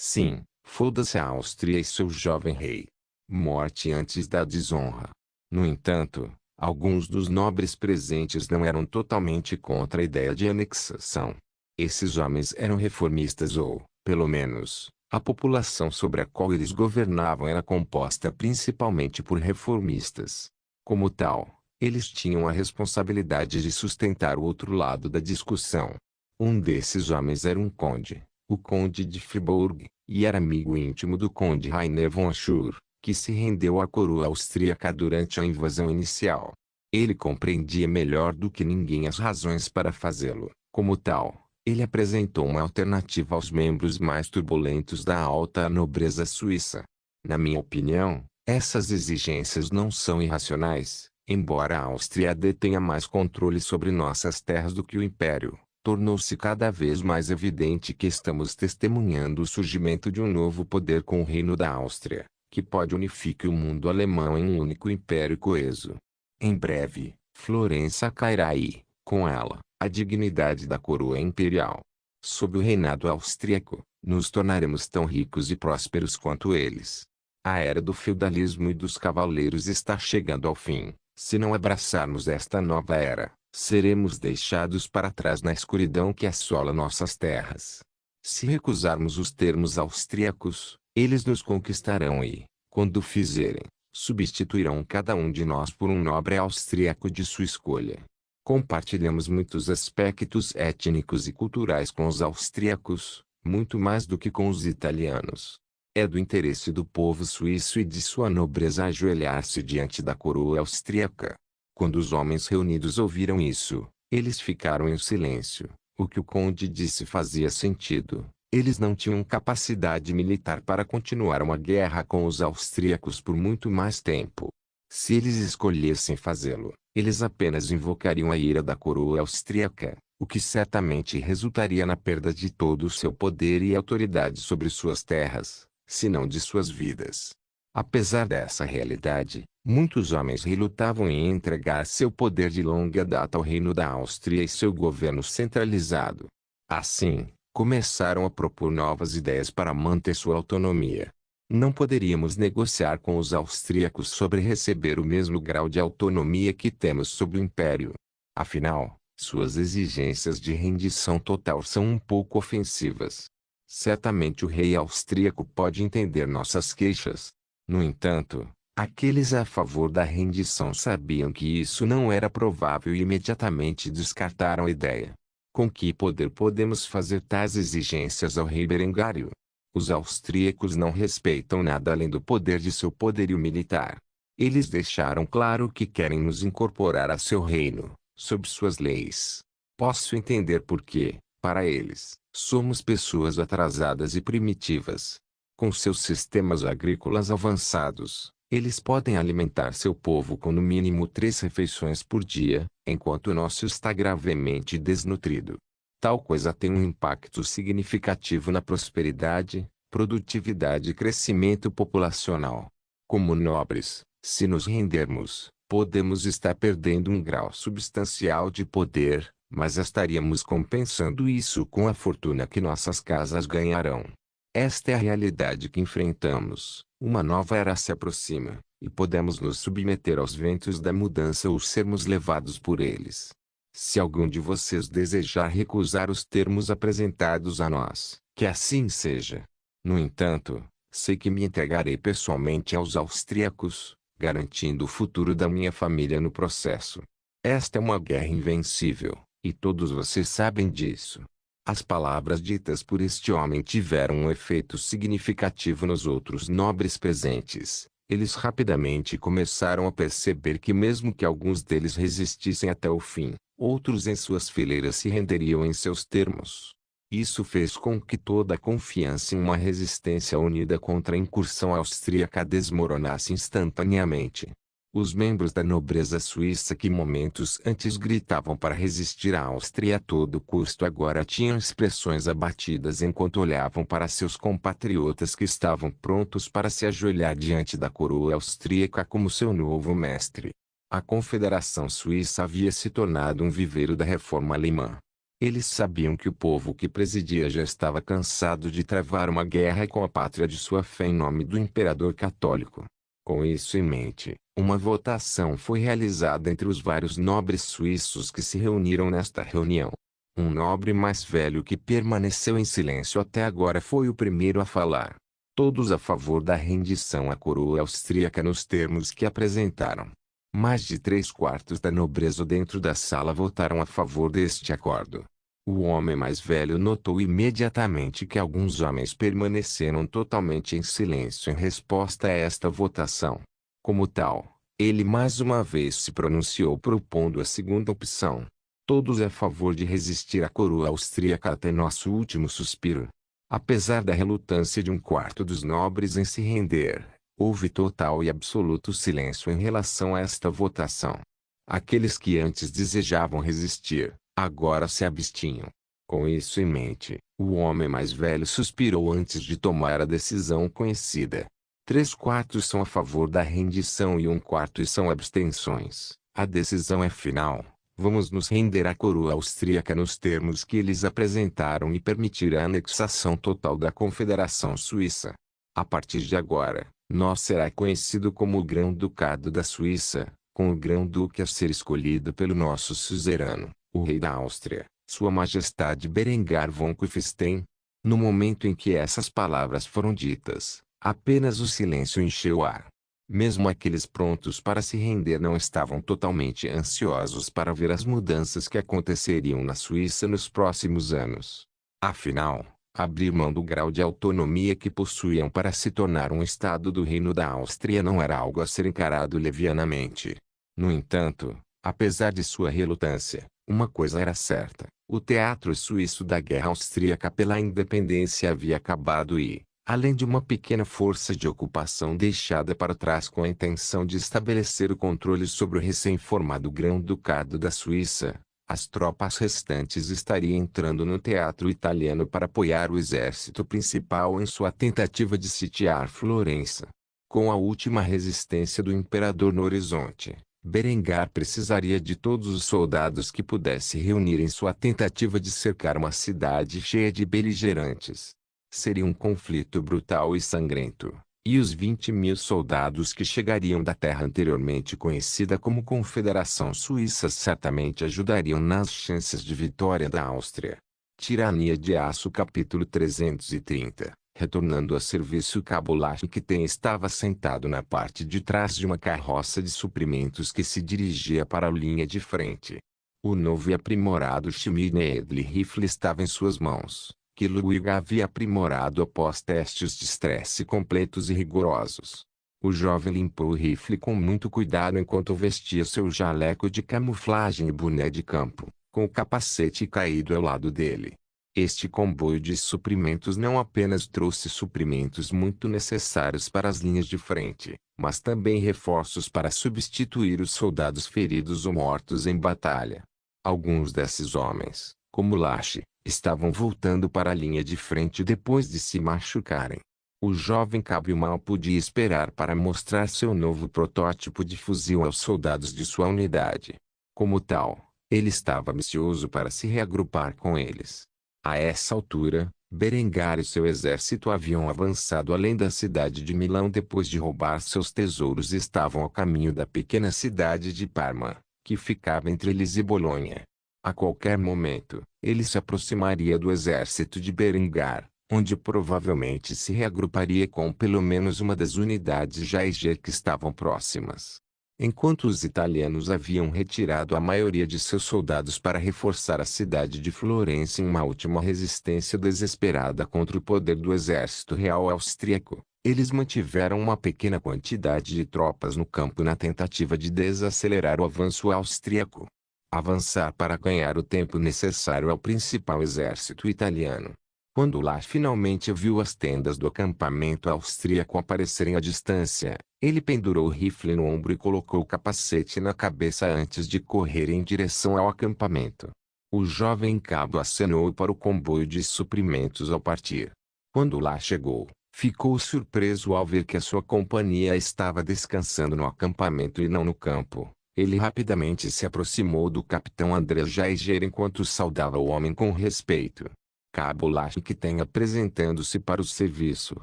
Sim, foda-se a Áustria e seu jovem rei. Morte antes da desonra. No entanto, alguns dos nobres presentes não eram totalmente contra a ideia de anexação. Esses homens eram reformistas ou, pelo menos, a população sobre a qual eles governavam era composta principalmente por reformistas. Como tal, eles tinham a responsabilidade de sustentar o outro lado da discussão. Um desses homens era um conde, o conde de Fribourg, e era amigo íntimo do conde Rainer von Schur, que se rendeu à coroa austríaca durante a invasão inicial. Ele compreendia melhor do que ninguém as razões para fazê-lo. Como tal, ele apresentou uma alternativa aos membros mais turbulentos da alta nobreza suíça. Na minha opinião, essas exigências não são irracionais. Embora a Áustria detenha mais controle sobre nossas terras do que o Império, tornou-se cada vez mais evidente que estamos testemunhando o surgimento de um novo poder com o Reino da Áustria, que pode unificar o mundo alemão em um único império coeso. Em breve, Florença cairá e, com ela, a dignidade da coroa imperial. Sob o reinado austríaco, nos tornaremos tão ricos e prósperos quanto eles. A era do feudalismo e dos cavaleiros está chegando ao fim. Se não abraçarmos esta nova era, seremos deixados para trás na escuridão que assola nossas terras. Se recusarmos os termos austríacos, eles nos conquistarão e, quando o fizerem, substituirão cada um de nós por um nobre austríaco de sua escolha. Compartilhamos muitos aspectos étnicos e culturais com os austríacos, muito mais do que com os italianos. É do interesse do povo suíço e de sua nobreza ajoelhar-se diante da coroa austríaca. Quando os homens reunidos ouviram isso, eles ficaram em silêncio. O que o conde disse fazia sentido. Eles não tinham capacidade militar para continuar uma guerra com os austríacos por muito mais tempo. Se eles escolhessem fazê-lo, eles apenas invocariam a ira da coroa austríaca, o que certamente resultaria na perda de todo o seu poder e autoridade sobre suas terras, se não de suas vidas. Apesar dessa realidade, muitos homens relutavam em entregar seu poder de longa data ao reino da Áustria e seu governo centralizado. Assim, começaram a propor novas ideias para manter sua autonomia. Não poderíamos negociar com os austríacos sobre receber o mesmo grau de autonomia que temos sob o Império. Afinal, suas exigências de rendição total são um pouco ofensivas. Certamente o rei austríaco pode entender nossas queixas. No entanto, aqueles a favor da rendição sabiam que isso não era provável e imediatamente descartaram a ideia. Com que poder podemos fazer tais exigências ao rei Berengário? Os austríacos não respeitam nada além do poder de seu poderio militar. Eles deixaram claro que querem nos incorporar a seu reino, sob suas leis. Posso entender por que, para eles, somos pessoas atrasadas e primitivas. Com seus sistemas agrícolas avançados, eles podem alimentar seu povo com no mínimo 3 refeições por dia, enquanto o nosso está gravemente desnutrido. Tal coisa tem um impacto significativo na prosperidade, produtividade e crescimento populacional. Como nobres, se nos rendermos, podemos estar perdendo um grau substancial de poder, mas estaríamos compensando isso com a fortuna que nossas casas ganharão. Esta é a realidade que enfrentamos. Uma nova era se aproxima, e podemos nos submeter aos ventos da mudança ou sermos levados por eles. Se algum de vocês desejar recusar os termos apresentados a nós, que assim seja. No entanto, sei que me entregarei pessoalmente aos austríacos, garantindo o futuro da minha família no processo. Esta é uma guerra invencível, e todos vocês sabem disso. As palavras ditas por este homem tiveram um efeito significativo nos outros nobres presentes. Eles rapidamente começaram a perceber que mesmo que alguns deles resistissem até o fim, outros em suas fileiras se renderiam em seus termos. Isso fez com que toda a confiança em uma resistência unida contra a incursão austríaca desmoronasse instantaneamente. Os membros da nobreza suíça que momentos antes gritavam para resistir à Áustria a todo custo agora tinham expressões abatidas enquanto olhavam para seus compatriotas que estavam prontos para se ajoelhar diante da coroa austríaca como seu novo mestre. A Confederação Suíça havia se tornado um viveiro da reforma alemã. Eles sabiam que o povo que presidia já estava cansado de travar uma guerra com a pátria de sua fé em nome do imperador católico. Com isso em mente, uma votação foi realizada entre os vários nobres suíços que se reuniram nesta reunião. Um nobre mais velho que permaneceu em silêncio até agora foi o primeiro a falar. Todos a favor da rendição à coroa austríaca nos termos que apresentaram. Mais de 3/4 da nobreza dentro da sala votaram a favor deste acordo. O homem mais velho notou imediatamente que alguns homens permaneceram totalmente em silêncio em resposta a esta votação. Como tal, ele mais uma vez se pronunciou propondo a segunda opção. Todos a favor de resistir à coroa austríaca até nosso último suspiro. Apesar da relutância de 1/4 dos nobres em se render, houve total e absoluto silêncio em relação a esta votação. Aqueles que antes desejavam resistir, agora se abstinham. Com isso em mente, o homem mais velho suspirou antes de tomar a decisão conhecida. 3/4 são a favor da rendição e 1/4 são abstenções. A decisão é final. Vamos nos render à coroa austríaca nos termos que eles apresentaram e permitir a anexação total da Confederação Suíça. A partir de agora, nós será conhecido como o Grão-Ducado da Suíça, com o Grão-Duque a ser escolhido pelo nosso suzerano, o rei da Áustria, Sua Majestade Berengar von Kufstein. No momento em que essas palavras foram ditas, apenas o silêncio encheu o ar. Mesmo aqueles prontos para se render não estavam totalmente ansiosos para ver as mudanças que aconteceriam na Suíça nos próximos anos. Afinal, abrir mão do grau de autonomia que possuíam para se tornar um Estado do Reino da Áustria não era algo a ser encarado levianamente. No entanto, apesar de sua relutância, uma coisa era certa: o teatro suíço da Guerra Austríaca pela Independência havia acabado e, além de uma pequena força de ocupação deixada para trás com a intenção de estabelecer o controle sobre o recém-formado Grão-Ducado da Suíça, as tropas restantes estariam entrando no teatro italiano para apoiar o exército principal em sua tentativa de sitiar Florença. Com a última resistência do imperador no horizonte, Berengar precisaria de todos os soldados que pudesse reunir em sua tentativa de cercar uma cidade cheia de beligerantes. Seria um conflito brutal e sangrento, e os 20.000 soldados que chegariam da terra anteriormente conhecida como Confederação Suíça certamente ajudariam nas chances de vitória da Áustria. Tirania de Aço capítulo 330. Retornando a serviço, Cabo Lachiqueten estava sentado na parte de trás de uma carroça de suprimentos que se dirigia para a linha de frente. O novo e aprimorado Schmidt-Niedle rifle estava em suas mãos, que Ludwig havia aprimorado após testes de estresse completos e rigorosos. O jovem limpou o rifle com muito cuidado enquanto vestia seu jaleco de camuflagem e boné de campo, com o capacete caído ao lado dele. Este comboio de suprimentos não apenas trouxe suprimentos muito necessários para as linhas de frente, mas também reforços para substituir os soldados feridos ou mortos em batalha. Alguns desses homens, como Lache, estavam voltando para a linha de frente depois de se machucarem. O jovem cabo mal podia esperar para mostrar seu novo protótipo de fuzil aos soldados de sua unidade. Como tal, ele estava ansioso para se reagrupar com eles. A essa altura, Berengar e seu exército haviam avançado além da cidade de Milão depois de roubar seus tesouros e estavam a caminho da pequena cidade de Parma, que ficava entre eles e Bolonha. A qualquer momento, ele se aproximaria do exército de Berengar, onde provavelmente se reagruparia com pelo menos uma das unidades Jaeger que estavam próximas. Enquanto os italianos haviam retirado a maioria de seus soldados para reforçar a cidade de Florença em uma última resistência desesperada contra o poder do exército real austríaco, eles mantiveram uma pequena quantidade de tropas no campo na tentativa de desacelerar o avanço austríaco. Avançar para ganhar o tempo necessário ao principal exército italiano. Quando Lá finalmente viu as tendas do acampamento austríaco aparecerem à distância, ele pendurou o rifle no ombro e colocou o capacete na cabeça antes de correr em direção ao acampamento. O jovem cabo acenou para o comboio de suprimentos ao partir. Quando Lá chegou, ficou surpreso ao ver que a sua companhia estava descansando no acampamento e não no campo. Ele rapidamente se aproximou do capitão André Jaeger enquanto saudava o homem com respeito. Cabo Lachiqueten apresentando-se para o serviço,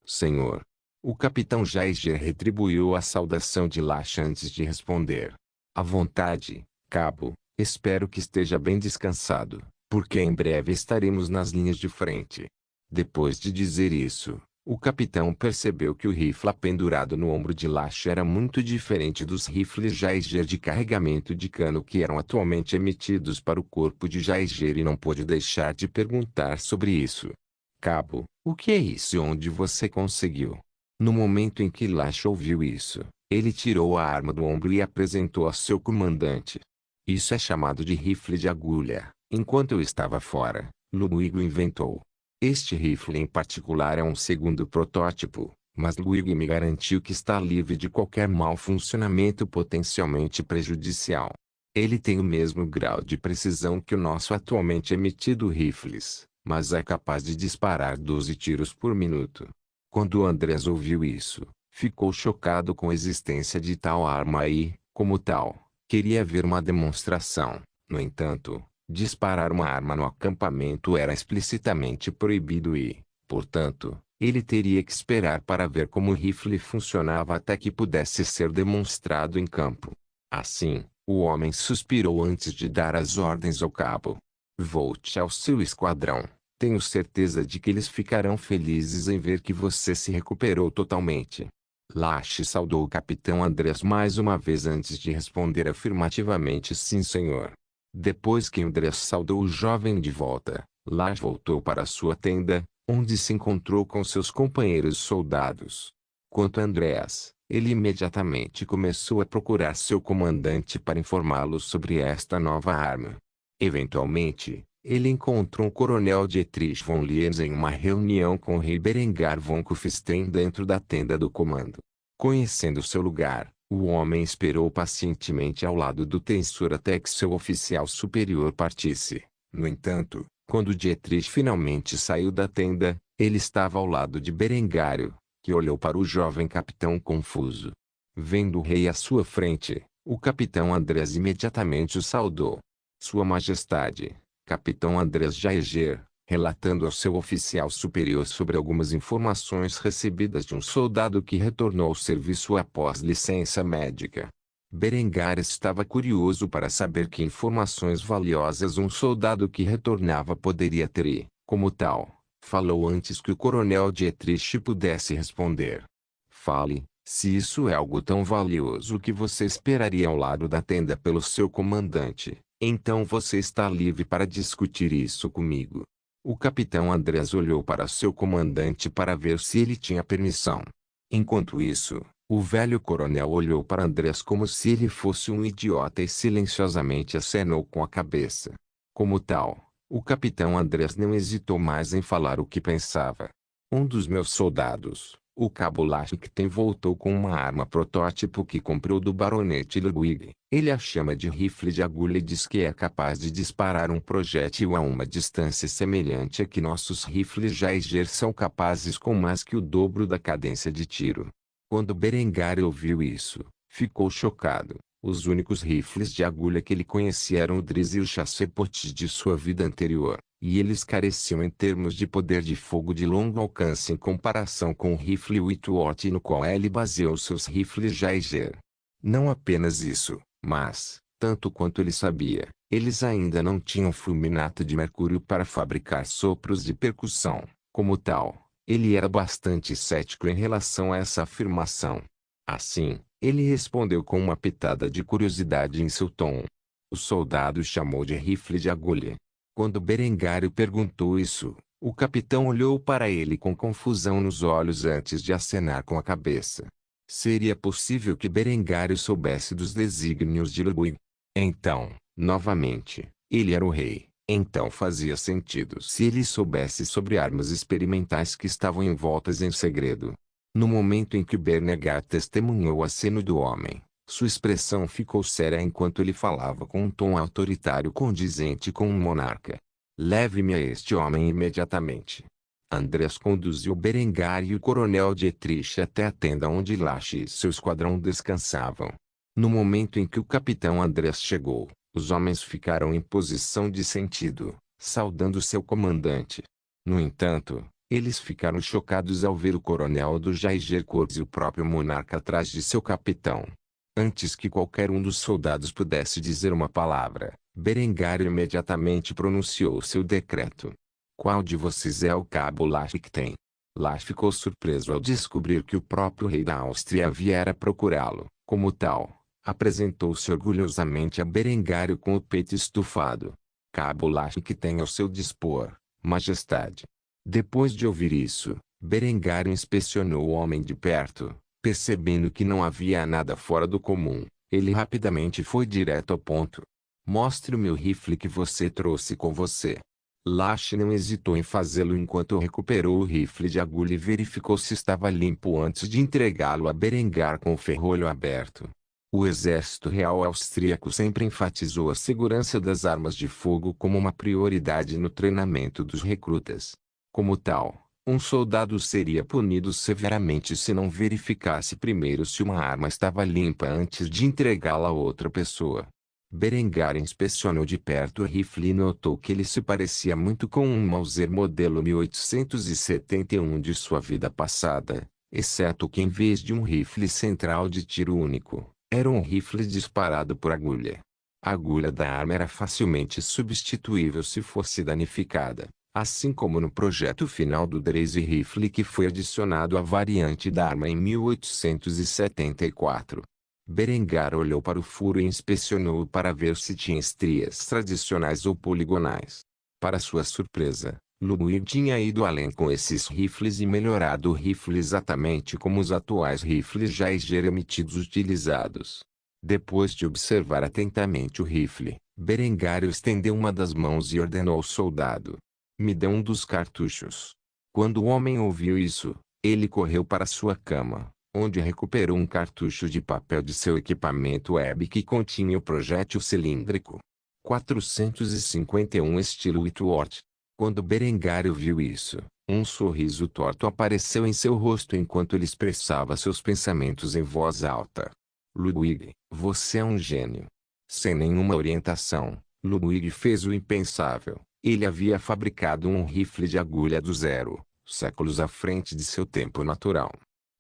senhor. O capitão Jaeger retribuiu a saudação de Lache antes de responder. À vontade, cabo, espero que esteja bem descansado, porque em breve estaremos nas linhas de frente. Depois de dizer isso, o capitão percebeu que o rifle pendurado no ombro de Lache era muito diferente dos rifles Jaeger de carregamento de cano que eram atualmente emitidos para o corpo de Jaeger e não pôde deixar de perguntar sobre isso. Cabo, o que é isso e onde você conseguiu? No momento em que Lache ouviu isso, ele tirou a arma do ombro e apresentou a seu comandante. Isso é chamado de rifle de agulha. Enquanto eu estava fora, Ludwig o inventou. Este rifle em particular é um segundo protótipo, mas Ludwig me garantiu que está livre de qualquer mau funcionamento potencialmente prejudicial. Ele tem o mesmo grau de precisão que o nosso atualmente emitido rifles, mas é capaz de disparar 12 tiros por minuto. Quando Andrés ouviu isso, ficou chocado com a existência de tal arma e, como tal, queria ver uma demonstração. No entanto, disparar uma arma no acampamento era explicitamente proibido e, portanto, ele teria que esperar para ver como o rifle funcionava até que pudesse ser demonstrado em campo. Assim, o homem suspirou antes de dar as ordens ao cabo. Volte ao seu esquadrão. Tenho certeza de que eles ficarão felizes em ver que você se recuperou totalmente. Lache saudou o capitão Andrés mais uma vez antes de responder afirmativamente sim, senhor. Depois que Andrés saudou o jovem de volta, Lache voltou para sua tenda, onde se encontrou com seus companheiros soldados. Quanto a Andrés, ele imediatamente começou a procurar seu comandante para informá-lo sobre esta nova arma. Eventualmente, ele encontrou o coronel Dietrich von Liers em uma reunião com o rei Berengar von Kufstein dentro da tenda do comando. Conhecendo seu lugar, o homem esperou pacientemente ao lado do tensor até que seu oficial superior partisse. No entanto, quando Dietrich finalmente saiu da tenda, ele estava ao lado de Berengário, que olhou para o jovem capitão confuso. Vendo o rei à sua frente, o capitão Andrés imediatamente o saudou. Sua Majestade, Capitão Andrés Jaeger, relatando ao seu oficial superior sobre algumas informações recebidas de um soldado que retornou ao serviço após licença médica. Berengar estava curioso para saber que informações valiosas um soldado que retornava poderia ter e, como tal, falou antes que o coronel Dietrich pudesse responder. Fale, se isso é algo tão valioso que você esperaria ao lado da tenda pelo seu comandante, então você está livre para discutir isso comigo. O capitão Andrés olhou para seu comandante para ver se ele tinha permissão. Enquanto isso, o velho coronel olhou para Andrés como se ele fosse um idiota e silenciosamente acenou com a cabeça. Como tal, o capitão Andrés não hesitou mais em falar o que pensava. Um dos meus soldados, o cabo Lashington, voltou com uma arma protótipo que comprou do baronete Ludwig. Ele a chama de rifle de agulha e diz que é capaz de disparar um projétil a uma distância semelhante a que nossos rifles Jaeger são capazes com mais que o dobro da cadência de tiro. Quando Berengar ouviu isso, ficou chocado. Os únicos rifles de agulha que ele conhecia eram o Drizzt e o Chassepot de sua vida anterior, e eles careciam em termos de poder de fogo de longo alcance em comparação com o rifle Whitworth no qual ele baseou seus rifles Jaeger. Não apenas isso, mas, tanto quanto ele sabia, eles ainda não tinham fulminato de mercúrio para fabricar sopros de percussão. Como tal, ele era bastante cético em relação a essa afirmação. Assim, ele respondeu com uma pitada de curiosidade em seu tom. O soldado chamou de rifle de agulha. Quando Berengário perguntou isso, o capitão olhou para ele com confusão nos olhos antes de acenar com a cabeça. Seria possível que Berengário soubesse dos desígnios de Ludwig? Então, novamente, ele era o rei. Então fazia sentido se ele soubesse sobre armas experimentais que estavam envoltas em segredo. No momento em que Berengar testemunhou o aceno do homem, sua expressão ficou séria enquanto ele falava com um tom autoritário condizente com um monarca. Leve-me a este homem imediatamente. Andrés conduziu Berengar e o coronel Dietrich até a tenda onde Lache e seu esquadrão descansavam. No momento em que o capitão Andrés chegou, os homens ficaram em posição de sentido, saudando seu comandante. No entanto, eles ficaram chocados ao ver o coronel do Jaeger Corps e o próprio monarca atrás de seu capitão. Antes que qualquer um dos soldados pudesse dizer uma palavra, Berengar imediatamente pronunciou seu decreto. Qual de vocês é o cabo Lashington? Lash ficou surpreso ao descobrir que o próprio rei da Áustria viera procurá-lo. Como tal, apresentou-se orgulhosamente a Berengário com o peito estufado. Cabo Lashington ao seu dispor, majestade. Depois de ouvir isso, Berengário inspecionou o homem de perto. Percebendo que não havia nada fora do comum, ele rapidamente foi direto ao ponto. Mostre o meu rifle que você trouxe com você. Lache não hesitou em fazê-lo enquanto recuperou o rifle de agulha e verificou se estava limpo antes de entregá-lo a Berengar com o ferrolho aberto. O exército real austríaco sempre enfatizou a segurança das armas de fogo como uma prioridade no treinamento dos recrutas. Como tal, um soldado seria punido severamente se não verificasse primeiro se uma arma estava limpa antes de entregá-la a outra pessoa. Berengar inspecionou de perto o rifle e notou que ele se parecia muito com um Mauser modelo 1871 de sua vida passada, exceto que em vez de um rifle central de tiro único, era um rifle disparado por agulha. A agulha da arma era facilmente substituível se fosse danificada, assim como no projeto final do Draze Rifle que foi adicionado à variante da arma em 1874. Berengar olhou para o furo e inspecionou-o para ver se tinha estrias tradicionais ou poligonais. Para sua surpresa, Ludwig tinha ido além com esses rifles e melhorado o rifle exatamente como os atuais rifles Jaeger emitidos utilizados. Depois de observar atentamente o rifle, Berengar estendeu uma das mãos e ordenou ao soldado: "Me dê um dos cartuchos." Quando o homem ouviu isso, ele correu para sua cama, onde recuperou um cartucho de papel de seu equipamento web que continha o projétil cilíndrico 451 estilo Whitworth. Quando Berengar viu isso, um sorriso torto apareceu em seu rosto enquanto ele expressava seus pensamentos em voz alta. "Ludwig, você é um gênio." Sem nenhuma orientação, Ludwig fez o impensável. Ele havia fabricado um rifle de agulha do zero, séculos à frente de seu tempo natural.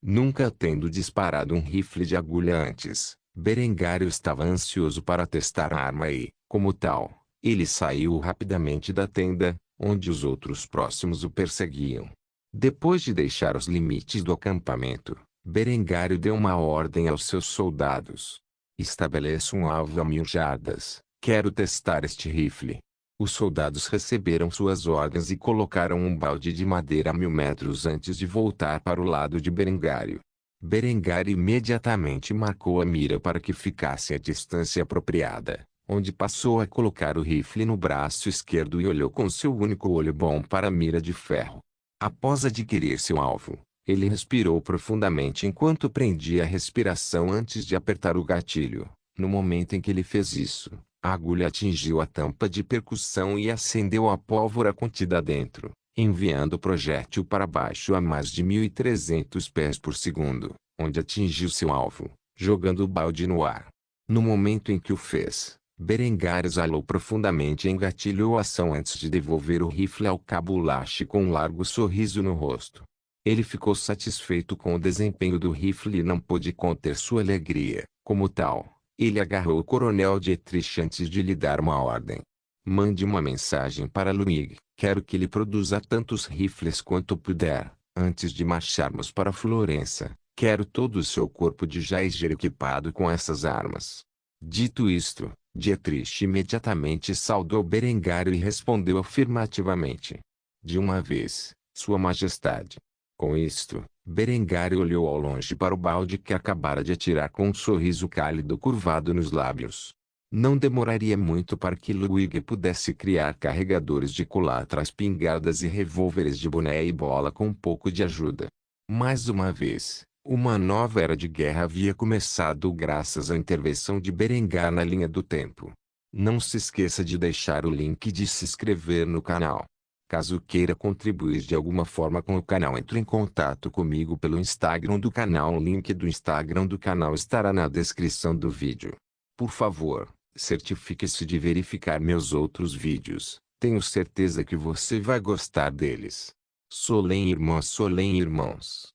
Nunca tendo disparado um rifle de agulha antes, Berengar estava ansioso para testar a arma e, como tal, ele saiu rapidamente da tenda, onde os outros próximos o perseguiam. Depois de deixar os limites do acampamento, Berengar deu uma ordem aos seus soldados: "Estabeleça um alvo a 1000 jardas. Quero testar este rifle." Os soldados receberam suas ordens e colocaram um balde de madeira a 1000 metros antes de voltar para o lado de Berengar. Berengar imediatamente marcou a mira para que ficasse à distância apropriada, onde passou a colocar o rifle no braço esquerdo e olhou com seu único olho bom para a mira de ferro. Após adquirir seu alvo, ele respirou profundamente enquanto prendia a respiração antes de apertar o gatilho. No momento em que ele fez isso, a agulha atingiu a tampa de percussão e acendeu a pólvora contida dentro, enviando o projétil para baixo a mais de 1.300 pés por segundo, onde atingiu seu alvo, jogando o balde no ar. No momento em que o fez, Berengar exalou profundamente e engatilhou a ação antes de devolver o rifle ao cabo Lache com um largo sorriso no rosto. Ele ficou satisfeito com o desempenho do rifle e não pôde conter sua alegria. Como tal, ele agarrou o coronel Dietrich antes de lhe dar uma ordem: "Mande uma mensagem para Ludwig. Quero que ele produza tantos rifles quanto puder. Antes de marcharmos para Florença, quero todo o seu corpo de Jaeger equipado com essas armas." Dito isto, Dietrich imediatamente saudou Berengar e respondeu afirmativamente: "De uma vez, Sua Majestade." Com isto, Berengar olhou ao longe para o balde que acabara de atirar com um sorriso cálido curvado nos lábios. Não demoraria muito para que Ludwig pudesse criar carregadores de culatra, espingardas e revólveres de boné e bola com um pouco de ajuda. Mais uma vez, uma nova era de guerra havia começado graças à intervenção de Berengar na linha do tempo. Não se esqueça de deixar o link de se inscrever no canal. Caso queira contribuir de alguma forma com o canal, entre em contato comigo pelo Instagram do canal. O link do Instagram do canal estará na descrição do vídeo. Por favor, certifique-se de verificar meus outros vídeos. Tenho certeza que você vai gostar deles. Solem irmãos.